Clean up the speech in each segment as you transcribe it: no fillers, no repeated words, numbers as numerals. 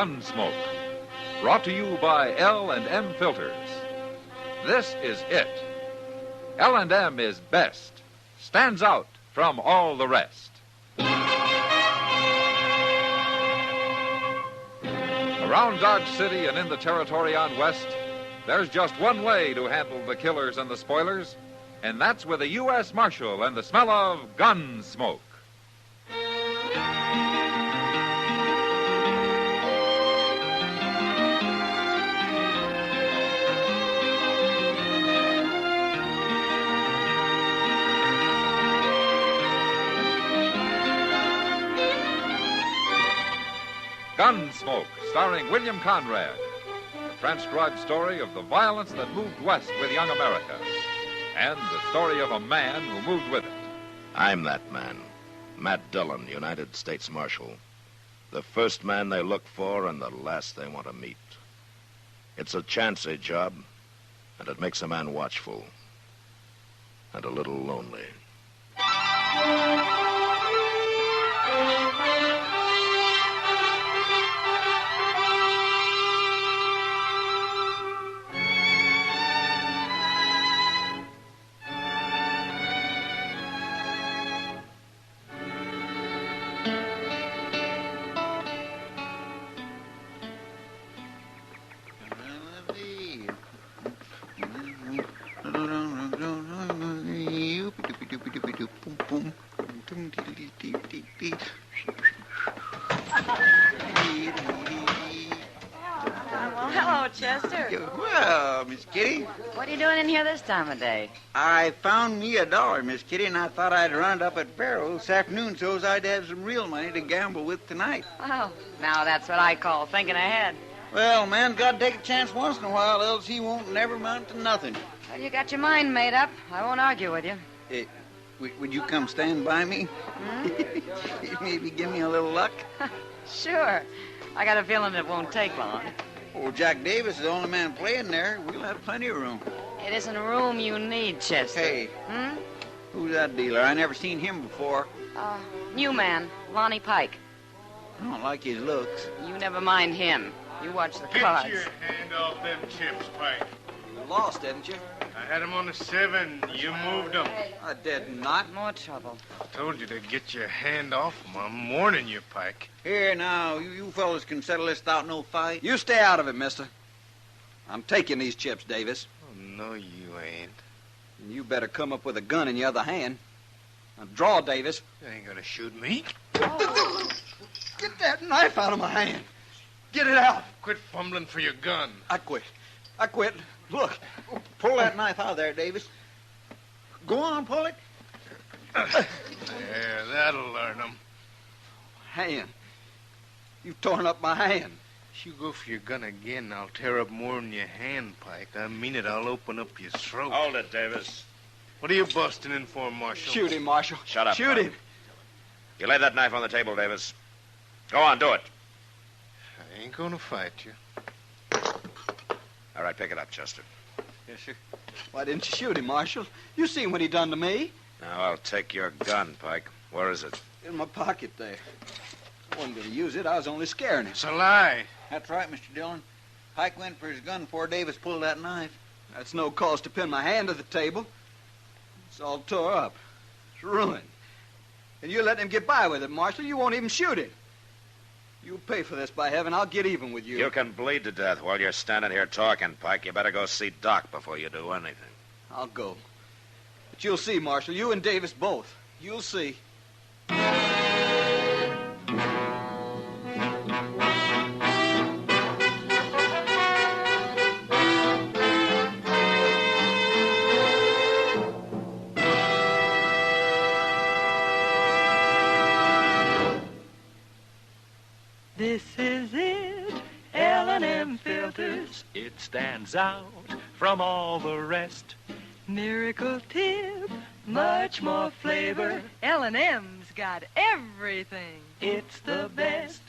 Gunsmoke. Brought to you by L&M Filters. This is it. L&M is best. Stands out from all the rest. Around Dodge City and in the territory on West, there's just one way to handle the killers and the spoilers, and that's with a U.S. Marshal and the smell of Gunsmoke. Gunsmoke, starring William Conrad. The transcribed story of the violence that moved west with young America. And the story of a man who moved with it. I'm that man. Matt Dillon, United States Marshal. The first man they look for and the last they want to meet. It's a chancy job, and it makes a man watchful. And a little lonely. Well, hello, Chester. Well, Miss Kitty, What are you doing in here this time of day? I found me $1, Miss Kitty, and I thought I'd run it up at Barrow this afternoon so's I'd have some real money to gamble with tonight. Oh, now that's what I call thinking ahead. Well, man's got to take a chance once in a while, else he won't never amount to nothing. Well, you got your mind made up. I won't argue with you. Would you come stand by me? Maybe give me a little luck? Sure. I got a feeling it won't take long. Oh, Jack Davis is the only man playing there. We'll have plenty of room. It isn't room you need, Chester. Hey, who's that dealer? I never seen him before. New man, Lonnie Pike. I don't like his looks. You never mind him. You watch the Get cards. your hand off them chips, Pike. You lost, didn't you? I had them on the 7. You moved them. I did not. More trouble. Told you to get your hand off them. I'm warning you, Pike. Here, now, you fellas can settle this without no fight. You stay out of it, mister. I'm taking these chips, Davis. Oh, no, you ain't. And you better come up with a gun in your other hand. Now, draw, Davis. You ain't gonna shoot me. Get that knife out of my hand. Get it out. Quit fumbling for your gun. I quit. Look, pull that knife out of there, Davis. Go on, pull it. There, that'll learn them. Hand. You've torn up my hand. If you go for your gun again, I'll tear up more than your hand, Pike. I mean it, I'll open up your throat. Hold it, Davis. What are you busting in for, Marshal? Shoot him, Marshal. Shut up, Shoot Pike. him. You lay that knife on the table, Davis. Go on, do it. I ain't gonna fight you. All right, pick it up, Chester. Yes, sir. Why didn't you shoot him, Marshal? You seen what he done to me. Now, I'll take your gun, Pike. Where is it? In my pocket there. I wasn't going to use it. I was only scaring him. It's a lie. That's right, Mr. Dillon. Pike went for his gun before Davis pulled that knife. That's no cause to pin my hand to the table. It's all tore up. It's ruined. And you're letting him get by with it, Marshal. You won't even shoot him. You'll pay for this, by heaven. I'll get even with you. You can bleed to death while you're standing here talking, Pike. You better go see Doc before you do anything. I'll go. But you'll see, Marshal. You and Davis both. You'll see. This is it, L&M Filters. It stands out from all the rest. Miracle tip, much more flavor. L&M's got everything. It's the best.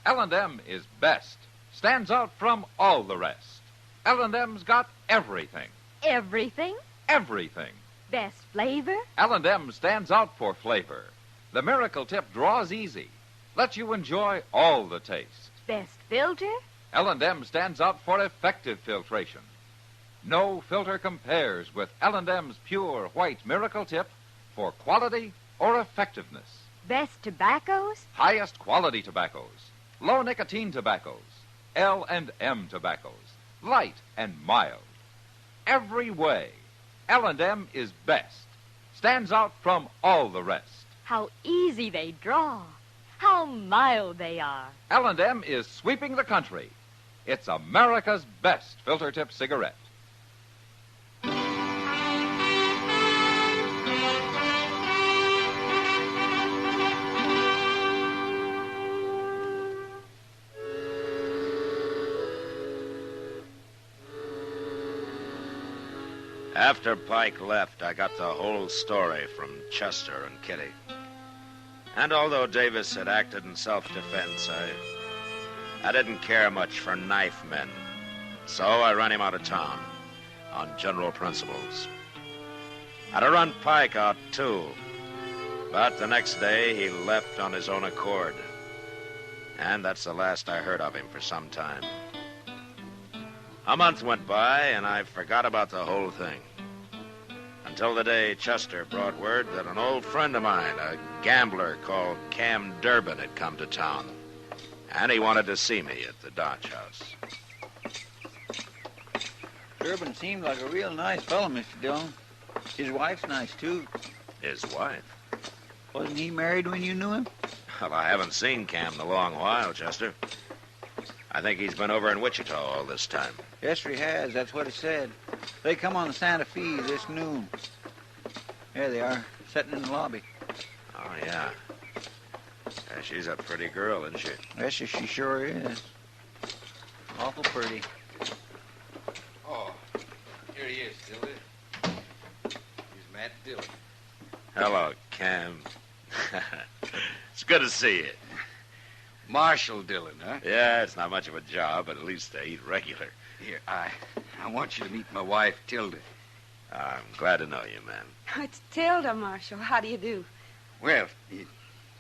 L&M is best. Stands out from all the rest. L&M's got everything. Everything? Everything. Best flavor? L&M stands out for flavor. The Miracle Tip draws easy. Lets you enjoy all the taste. Best filter? L&M stands out for effective filtration. No filter compares with L&M's pure white miracle tip for quality or effectiveness. Best tobaccos? Highest quality tobaccos, low nicotine tobaccos, L&M tobaccos, light and mild. Every way, L&M is best. Stands out from all the rest. How easy they draw. How mild they are. L&M is sweeping the country. It's America's best filter tip cigarette. After Pike left, I got the whole story from Chester and Kitty. And although Davis had acted in self-defense, I didn't care much for knife men. So I ran him out of town on general principles. I'd have run Pike out, too. But the next day, he left on his own accord. And that's the last I heard of him for some time. A month went by, and I forgot about the whole thing. Until the day Chester brought word that an old friend of mine, a gambler called Cam Durbin, had come to town. And he wanted to see me at the Dodge House. Durbin seemed like a real nice fellow, Mr. Dillon. His wife's nice, too. His wife? Wasn't he married when you knew him? Well, I haven't seen Cam in a long while, Chester. I think he's been over in Wichita all this time. Yes, he has. That's what he said. They come on the Santa Fe this noon. There they are, sitting in the lobby. Oh, yeah. She's a pretty girl, isn't she? Yes, she sure is. Awful pretty. Oh, here he is, Dillon. Here's Matt Dillon. Hello, Cam. It's good to see you. Marshal Dillon, huh? Yeah, it's not much of a job, but at least they eat regular. Here, I want you to meet my wife, Tilda. I'm glad to know you, man. Oh, it's Tilda, Marshal. How do you do? Well, you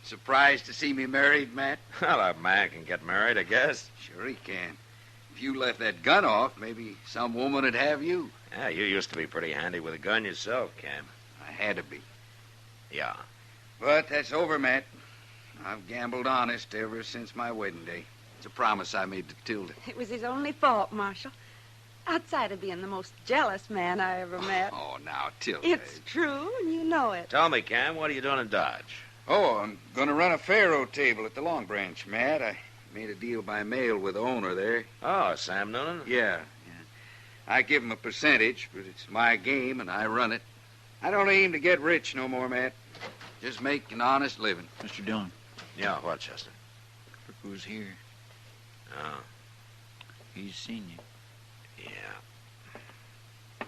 surprised to see me married, Matt? Well, a man can get married, I guess. Sure he can. If you left that gun off, maybe some woman would have you. Yeah, you used to be pretty handy with a gun yourself, Cam. I had to be. Yeah. But that's over, Matt. I've gambled honest ever since my wedding day. It's a promise I made to Tilda. It was his only fault, Marshal. Outside of being the most jealous man I ever met. Oh, now, Tilda. It's true, and you know it. Tell me, Cam, what are you doing in Dodge? Oh, I'm going to run a faro table at the Long Branch, Matt. I made a deal by mail with the owner there. Oh, Sam Noonan? Yeah. I give him a percentage, but it's my game, and I run it. I don't aim to get rich no more, Matt. Just make an honest living. Mr. Dillon, Yeah, what, Chester? look who's here. Oh, He's seen you. yeah.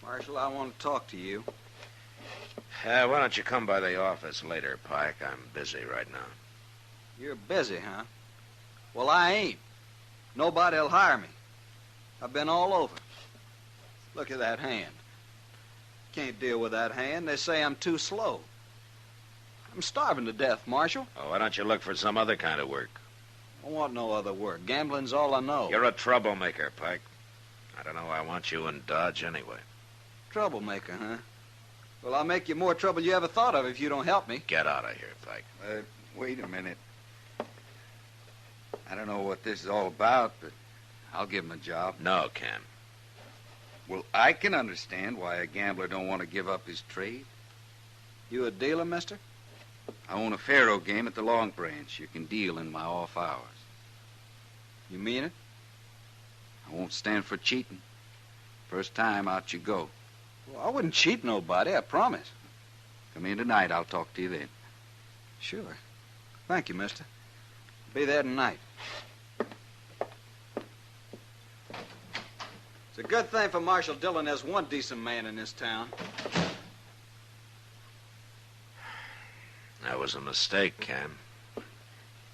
Marshal, I want to talk to you. Why don't you come by the office later, Pike? I'm busy right now. You're busy, huh? Well, I ain't. Nobody'll hire me. I've been all over. Look at that hand. Can't deal with that hand. They say I'm too slow. I'm starving to death, Marshal. Oh, why don't you look for some other kind of work? I want no other work. Gambling's all I know. You're a troublemaker, Pike. I don't know why I want you in Dodge anyway. Troublemaker, huh? Well, I'll make you more trouble you ever thought of if you don't help me. Get out of here, Pike. Wait a minute. I don't know what this is all about, but I'll give him a job. No, Cam. Well, I can understand why a gambler don't want to give up his trade. You a dealer, mister? I own a faro game at the Long Branch. You can deal in my off hours. You mean it? I won't stand for cheating. First time, out you go. Well, I wouldn't cheat nobody, I promise. Come in tonight. I'll talk to you then. Sure. Thank you, mister. Be there tonight. It's a good thing for Marshal Dillon there's one decent man in this town. That was a mistake, Cam.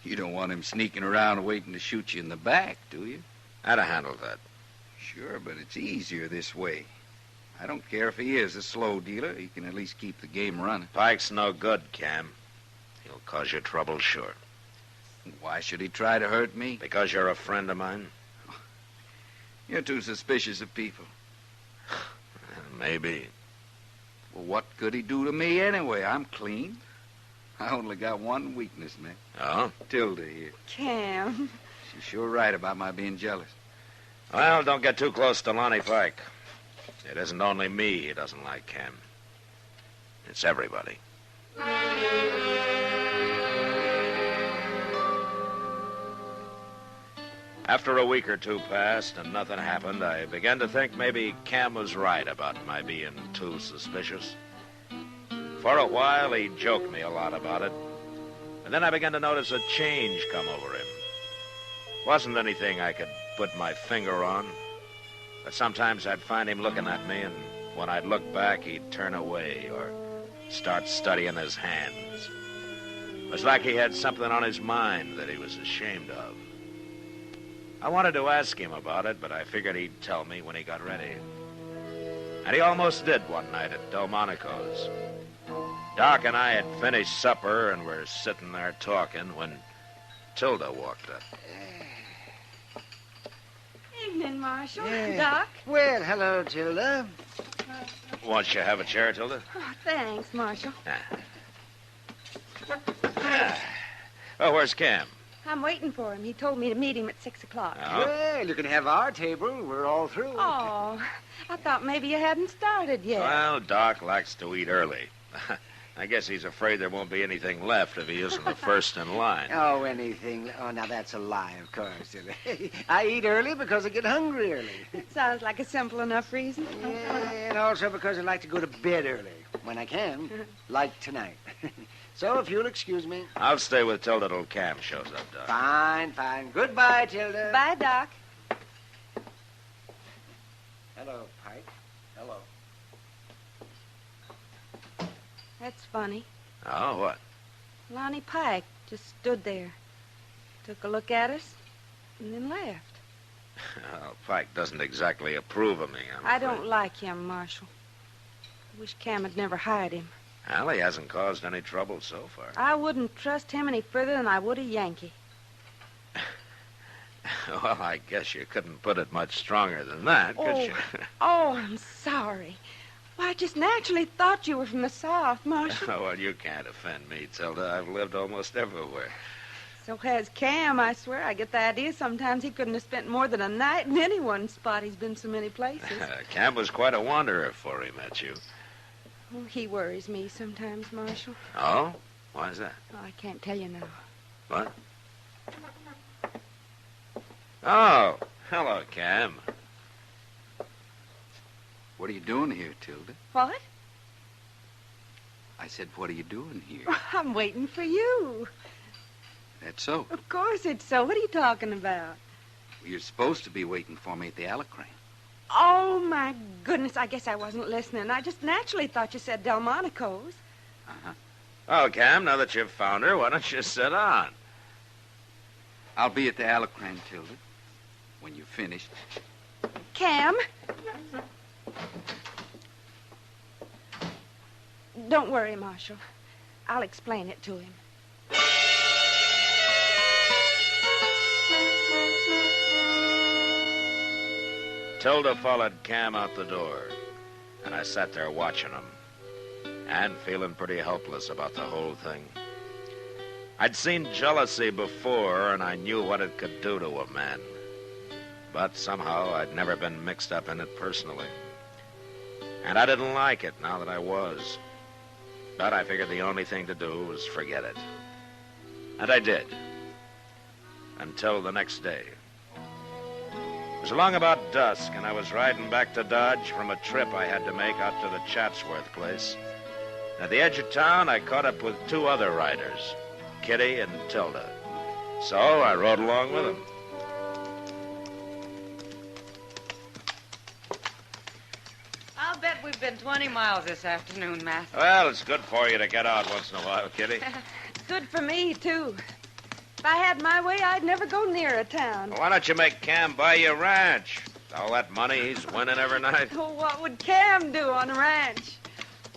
You don't want him sneaking around waiting to shoot you in the back, do you? I'd have handled that. Sure, but it's easier this way. I don't care if he is a slow dealer. He can at least keep the game running. Pike's no good, Cam. He'll cause you trouble, sure. Why should he try to hurt me? Because you're a friend of mine? You're too suspicious of people. Maybe. Well, what could he do to me anyway? I'm clean. I only got one weakness, man. Oh? Tilda here. Cam. She's sure right about my being jealous. Well, don't get too close to Lonnie Pike. It isn't only me he doesn't like, Cam. It's everybody. After a week or two passed and nothing happened, I began to think maybe Cam was right about my being too suspicious. For a while, he joked me a lot about it. And then I began to notice a change come over him. Wasn't anything I could put my finger on. But sometimes I'd find him looking at me, and when I'd look back, he'd turn away or start studying his hands. It was like he had something on his mind that he was ashamed of. I wanted to ask him about it, but I figured he'd tell me when he got ready. And he almost did one night at Delmonico's. Doc and I had finished supper and were sitting there talking when Tilda walked up. Evening, Marshal. Yeah. Doc. Well, hello, Tilda. Won't you have a chair, Tilda? Oh, thanks, Marshal. Oh, where's Cam? I'm waiting for him. He told me to meet him at 6 o'clock. Oh? Well, you can have our table. We're all through. Oh, I thought maybe you hadn't started yet. Well, Doc likes to eat early. I guess he's afraid there won't be anything left if he isn't the first in line. Oh, anything. Oh, now that's a lie, of course. I eat early because I get hungry early. Sounds like a simple enough reason. Yeah, and also because I like to go to bed early when I can, like tonight. So if you'll excuse me. I'll stay with Tilda till Cam shows up, Doc. Fine, fine. Goodbye, Tilda. Bye, Doc. Hello, Pike. Hello. That's funny. Oh, what? Lonnie Pike just stood there, took a look at us, and then left. Well, Pike doesn't exactly approve of me, I don't like him, Marshal. I wish Cam had never hired him. Well, he hasn't caused any trouble so far. I wouldn't trust him any further than I would a Yankee. Well, I guess you couldn't put it much stronger than that, could you? Oh, I'm sorry. Why, I just naturally thought you were from the South, Marshal. Oh, well, you can't offend me, Tilda. I've lived almost everywhere. So has Cam, I swear. I get the idea sometimes he couldn't have spent more than a night in any one spot. He's been so many places. Cam was quite a wanderer before he met you. Oh, he worries me sometimes, Marshal. Oh? Why's that? Oh, I can't tell you now. What? Oh, hello, Cam. What are you doing here, Tilda? What? I said, what are you doing here? I'm waiting for you. That's so. Of course it's so. What are you talking about? Well, you're supposed to be waiting for me at the Alacrane. Oh, my goodness. I guess I wasn't listening. I just naturally thought you said Delmonico's. Uh-huh. Oh, Cam, now that you've found her, why don't you sit on? I'll be at the Alacrane, Tilda, when you're finished. Cam? Don't worry, Marshal. I'll explain it to him. Tilda followed Cam out the door, and I sat there watching him and feeling pretty helpless about the whole thing. I'd seen jealousy before, and I knew what it could do to a man. But somehow I'd never been mixed up in it personally. And I didn't like it now that I was. But I figured the only thing to do was forget it. And I did. Until the next day. It was along about dusk, and I was riding back to Dodge from a trip I had to make out to the Chatsworth place. At the edge of town, I caught up with two other riders, Kitty and Tilda. So I rode along with them. I'll bet we've been 20 miles this afternoon, Matthew. Well, it's good for you to get out once in a while, Kitty. Good for me, too. If I had my way, I'd never go near a town. Well, why don't you make Cam buy you a ranch? All that money he's winning every night. Oh, what would Cam do on a ranch?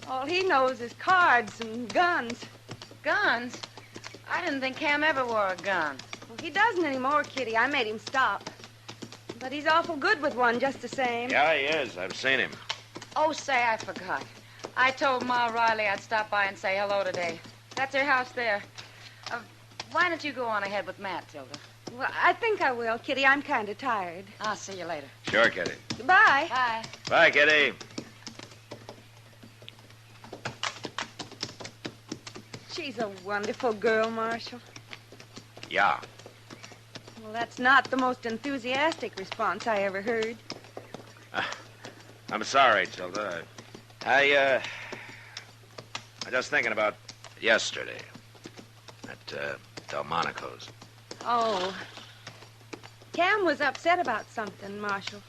All he knows is cards and guns. Guns? I didn't think Cam ever wore a gun. Well, he doesn't anymore, Kitty. I made him stop. But he's awful good with one just the same. Yeah, he is. I've seen him. Oh, say, I forgot. I told Ma Riley I'd stop by and say hello today. That's her house there. Why don't you go on ahead with Matt, Tilda? Well, I think I will, Kitty. I'm kind of tired. I'll see you later. Sure, Kitty. Goodbye. Bye. Bye, Kitty. She's a wonderful girl, Marshal. Yeah. Well, that's not the most enthusiastic response I ever heard. I'm sorry, Tilda. I just thinking about yesterday at Delmonico's. Oh. Cam was upset about something, Marshal.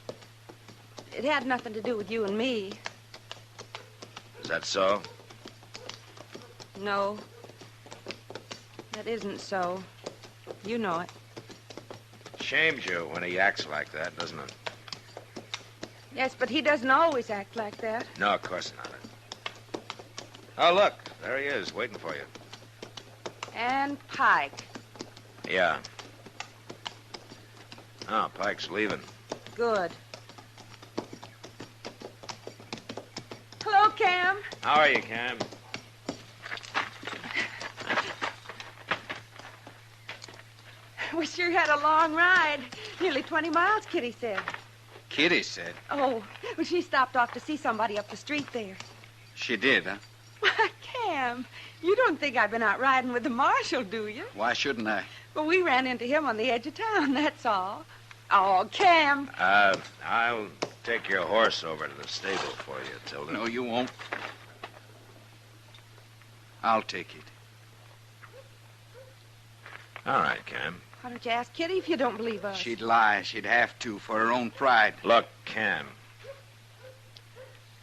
It had nothing to do with you and me. Is that so? No. That isn't so. You know it. Shames you when he acts like that, doesn't it? Yes, but he doesn't always act like that. No, of course not. Oh, look. There he is, waiting for you. And Pike. Yeah. Oh, Pike's leaving. Good. Hello, Cam. How are you, Cam? We sure had a long ride. Nearly 20 miles, Kitty said. Kitty said. Oh, well, she stopped off to see somebody up the street there. She did, huh? Why, Cam, you don't think I've been out riding with the marshal, do you? Why shouldn't I? Well, we ran into him on the edge of town, that's all. Oh, Cam. I'll take your horse over to the stable for you, Tilda. No, you won't. I'll take it. All right, Cam. Why don't you ask Kitty if you don't believe us? She'd lie. She'd have to for her own pride. Look, Cam.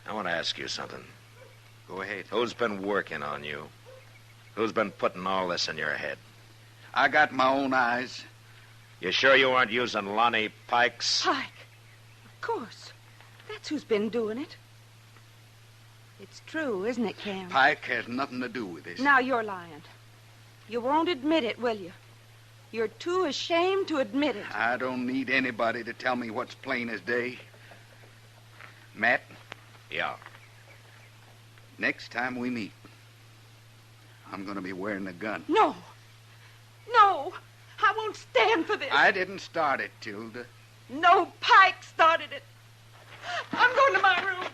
I want to ask you something. Go ahead. Who's been working on you? Who's been putting all this in your head? I got my own eyes. You sure you weren't using Lonnie Pike's? Pike. Of course. That's who's been doing it. It's true, isn't it, Cam? Pike has nothing to do with this. Now you're lying. You won't admit it, will you? You're too ashamed to admit it. I don't need anybody to tell me what's plain as day. Matt, Yeah. next time we meet, I'm going to be wearing a gun. No. No. I won't stand for this. I didn't start it, Tilda. No, Pike started it. I'm going to my room.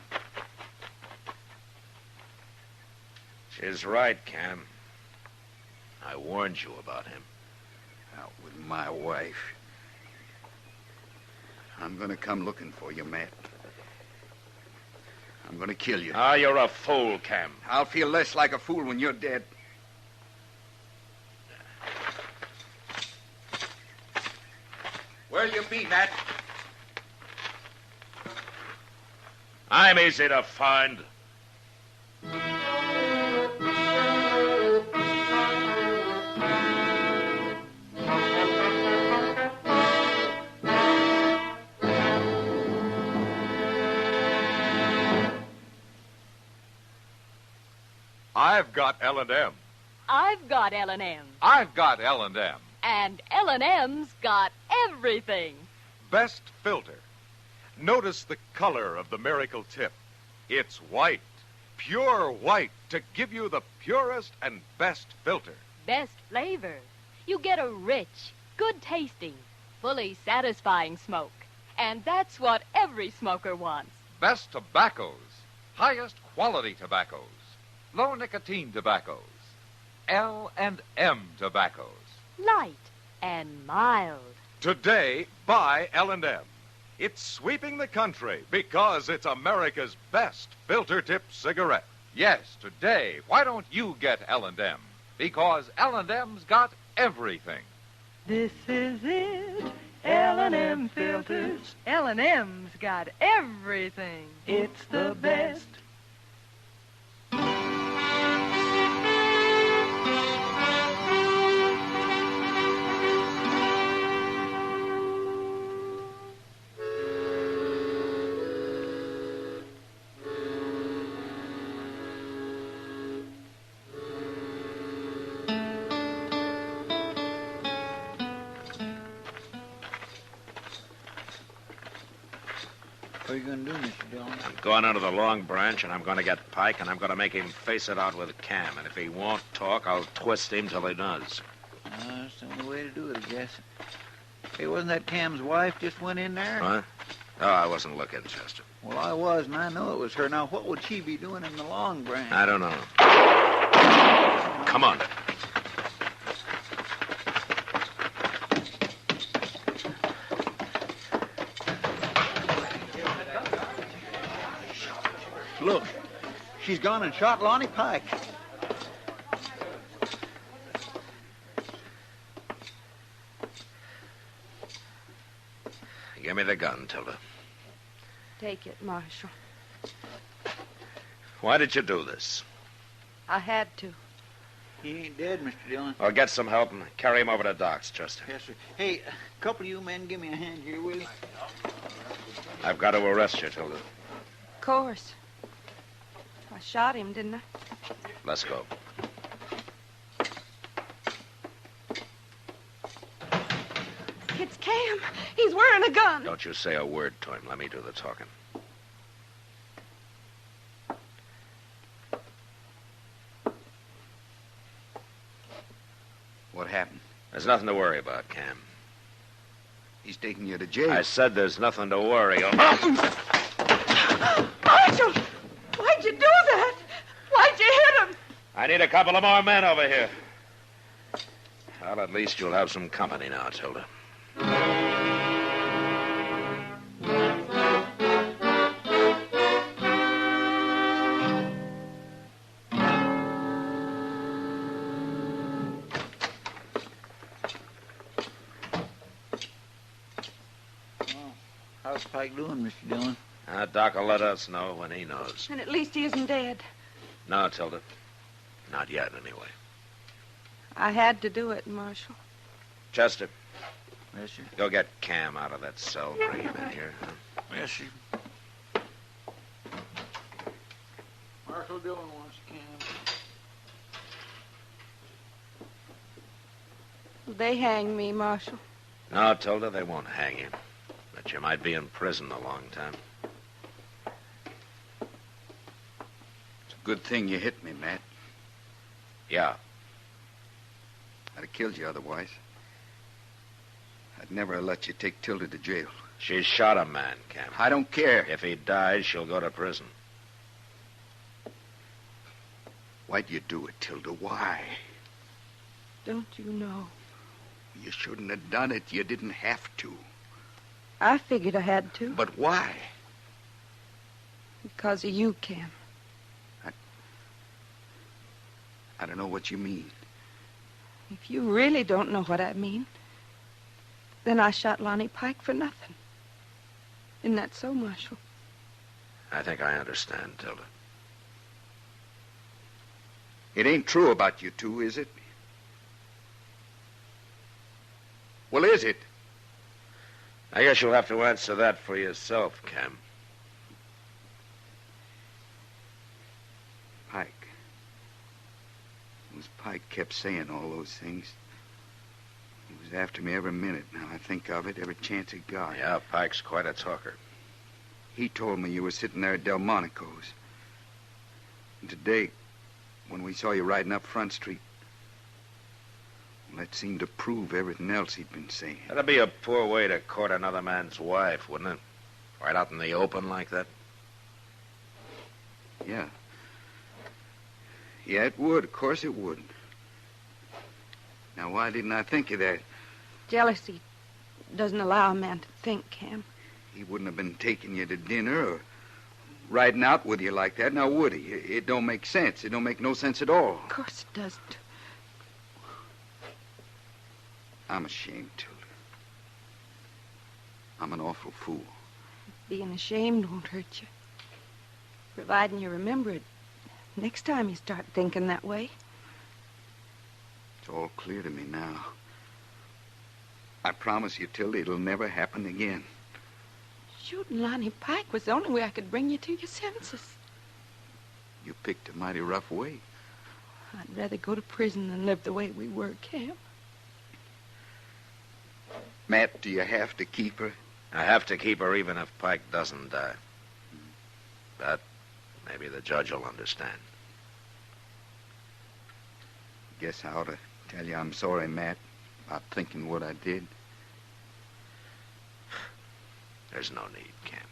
She's right, Cam. I warned you about him. Out with my wife. I'm going to come looking for you, Matt. I'm going to kill you. Ah, you're a fool, Cam. I'll feel less like a fool when you're dead. Where'll you be, Matt? I'm easy to find. I've got L&M. I've got L&M. I've got L&M. And L&M's got everything. Best filter. Notice the color of the miracle tip. It's white, pure white, to give you the purest and best filter. Best flavor. You get a rich, good-tasting, fully satisfying smoke. And that's what every smoker wants. Best tobaccos. Highest quality tobaccos. Low nicotine tobaccos. L&M tobaccos. Light and mild. Today, buy L&M. It's sweeping the country because it's America's best filter tip cigarette. Yes, today, why don't you get L&M? Because L&M's got everything. This is it. L&M filters. L&M's got everything. It's the best. What are you going to do, Mr. Dillon? I'm going under the Long Branch, and I'm going to get Pike, and I'm going to make him face it out with Cam. And if he won't talk, I'll twist him till he does. That's the only way to do it, I guess. Hey, wasn't that Cam's wife just went in there? Huh? Oh, I wasn't looking, Chester. Well, I was, and I know it was her. Now, what would she be doing in the Long Branch? I don't know. Come on. Look, she's gone and shot Lonnie Pike. Give me the gun, Tilda. Take it, Marshal. Why did you do this? I had to. He ain't dead, Mr. Dillon. Well, get some help and carry him over to Doc's, Chester. Yes, sir. Hey, a couple of you men give me a hand here, will you? I've got to arrest you, Tilda. Of course. I shot him, didn't I? Let's go. It's Cam. He's wearing a gun. Don't you say a word to him. Let me do the talking. What happened? There's nothing to worry about, Cam. He's taking you to jail. I said there's nothing to worry about. Marshal! Why'd you do that? Why'd you hit him? I need a couple of more men over here. Well, at least you'll have some company now, Tilda. How's Pike doing, Mr. Dillon? Doc will let us know when he knows. And at least he isn't dead. No, Tilda. Not yet, anyway. I had to do it, Marshal. Chester, Yes, sir. go get Cam out of that cell. Bring him in here. Huh? Yes, sir. Marshal Dillon wants Cam. They hang me, Marshal. No, Tilda, they won't hang you. But you might be in prison a long time. It's a good thing you hit me, Matt. Yeah. I'd have killed you otherwise. I'd never have let you take Tilda to jail. She shot a man, Cam. I don't care. If he dies, she'll go to prison. Why'd you do it, Tilda? Why? Don't you know? You shouldn't have done it. You didn't have to. I figured I had to. But why? Because of you, Cam. I don't know what you mean. If you really don't know what I mean, then I shot Lonnie Pike for nothing. Isn't that so, Marshal? I think I understand, Tilda. It ain't true about you two, is it? Well, is it? I guess you'll have to answer that for yourself, Cam. Pike. It was Pike kept saying all those things. He was after me every minute. Now I think of it, every chance he got. Yeah, Pike's quite a talker. He told me you were sitting there at Delmonico's. And today, when we saw you riding up Front Street, well, that seemed to prove everything else he'd been saying. That'd be a poor way to court another man's wife, wouldn't it? Right out in the open like that? Yeah. Yeah, it would. Of course it would. Now, why didn't I think of that? Jealousy doesn't allow a man to think, Cam. He wouldn't have been taking you to dinner or riding out with you like that, now would he? It don't make sense. It don't make no sense at all. Of course it doesn't. I'm ashamed, Tilda. I'm an awful fool. Being ashamed won't hurt you. Providing you remember it next time you start thinking that way. It's all clear to me now. I promise you, Tilda, it'll never happen again. Shooting Lonnie Pike was the only way I could bring you to your senses. You picked a mighty rough way. I'd rather go to prison than live the way we were, Cam. Matt, do you have to keep her? I have to keep her even if Pike doesn't die. But maybe the judge will understand. Guess I ought to tell you I'm sorry, Matt, about thinking what I did. There's no need, Camp.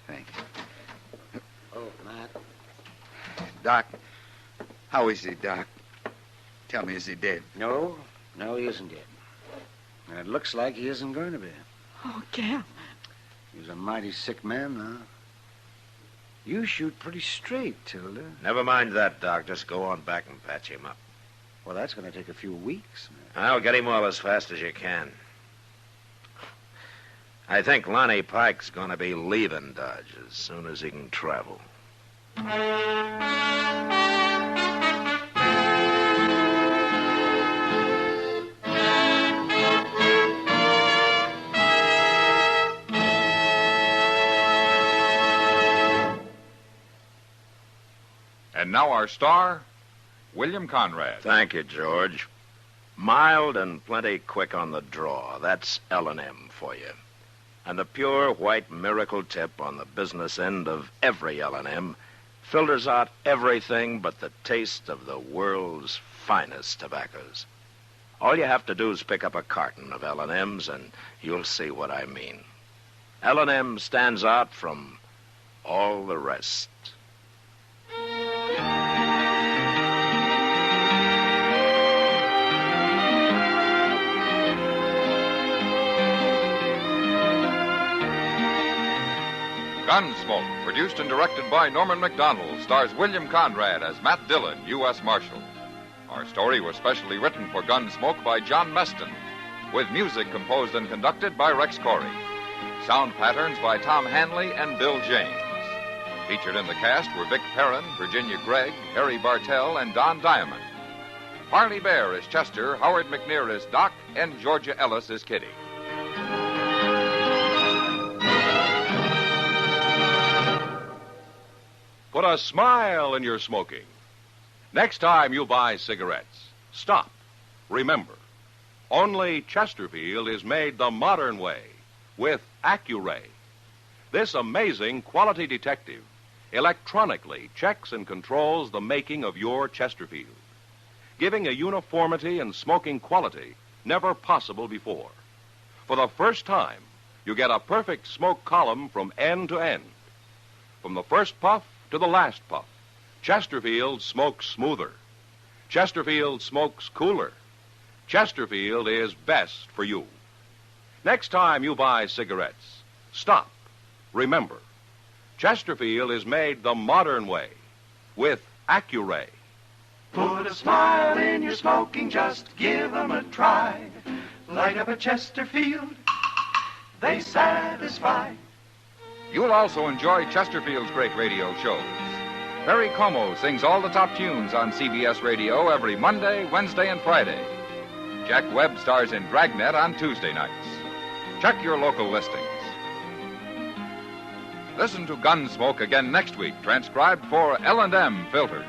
Thank you. Oh, Matt. Doc, how is he, Doc? Tell me, is he dead? No, he isn't dead. And it looks like he isn't going to be. Oh, Camp. He's a mighty sick man now. You shoot pretty straight, Tilda. Never mind that, Doc. Just go on back and patch him up. Well, that's going to take a few weeks, man. I'll get him well as fast as you can. I think Lonnie Pike's going to be leaving Dodge as soon as he can travel. And now our star, William Conrad. Thank you, George. Mild and plenty quick on the draw. That's L&M for you. And the pure white miracle tip on the business end of every L&M filters out everything but the taste of the world's finest tobaccos. All you have to do is pick up a carton of L&M's and you'll see what I mean. L&M stands out from all the rest. Gunsmoke, produced and directed by Norman MacDonald, stars William Conrad as Matt Dillon, U.S. Marshal. Our story was specially written for Gunsmoke by John Meston, with music composed and conducted by Rex Corey. Sound patterns by Tom Hanley and Bill James. Featured in the cast were Vic Perrin, Virginia Gregg, Harry Bartell, and Don Diamond. Parley Bear is Chester, Howard McNear is Doc, and Georgia Ellis is Kitty. Put a smile in your smoking. Next time you buy cigarettes, stop. Remember, only Chesterfield is made the modern way with Accuray. This amazing quality detective electronically checks and controls the making of your Chesterfield, giving a uniformity and smoking quality never possible before. For the first time, you get a perfect smoke column from end to end. From the first puff to the last puff, Chesterfield smokes smoother. Chesterfield smokes cooler. Chesterfield is best for you. Next time you buy cigarettes, stop. Remember, Chesterfield is made the modern way with Accuray. Put a smile in your smoking, just give 'em a try. Light up a Chesterfield, they satisfy. You'll also enjoy Chesterfield's great radio shows. Perry Como sings all the top tunes on CBS Radio every Monday, Wednesday, and Friday. Jack Webb stars in Dragnet on Tuesday nights. Check your local listings. Listen to Gunsmoke again next week, transcribed for L&M Filters.